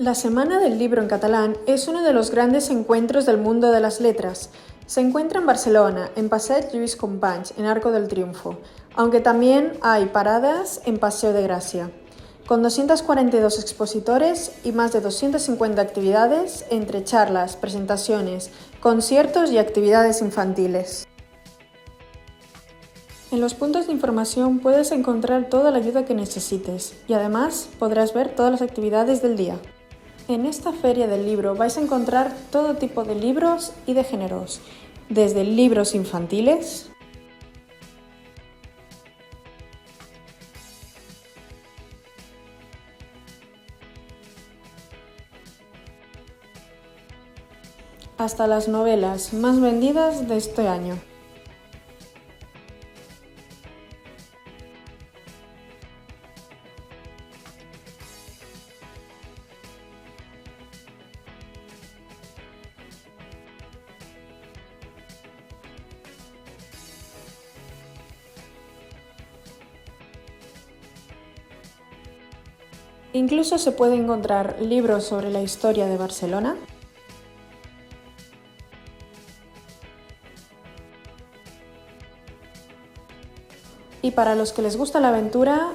La Semana del Libro en catalán es uno de los grandes encuentros del mundo de las letras. Se encuentra en Barcelona, en Passeig Lluís Companys, en Arco del Triunfo, aunque también hay paradas en Paseo de Gracia, con 242 expositores y más de 250 actividades entre charlas, presentaciones, conciertos y actividades infantiles. En los puntos de información puedes encontrar toda la ayuda que necesites y además podrás ver todas las actividades del día. En esta feria del libro vais a encontrar todo tipo de libros y de géneros, desde libros infantiles, hasta las novelas más vendidas de este año. Incluso se puede encontrar libros sobre la historia de Barcelona, y para los que les gusta la aventura,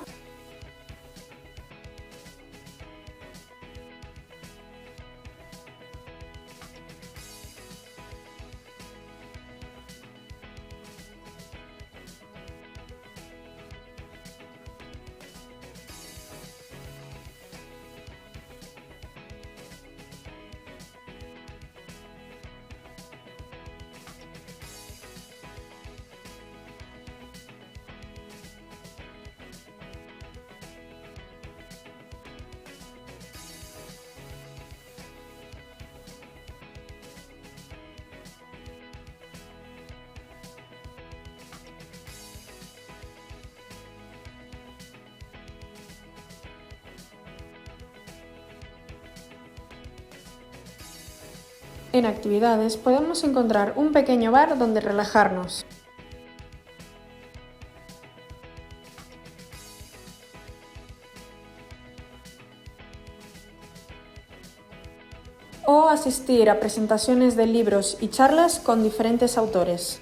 en actividades podemos encontrar un pequeño bar donde relajarnos. O asistir a presentaciones de libros y charlas con diferentes autores.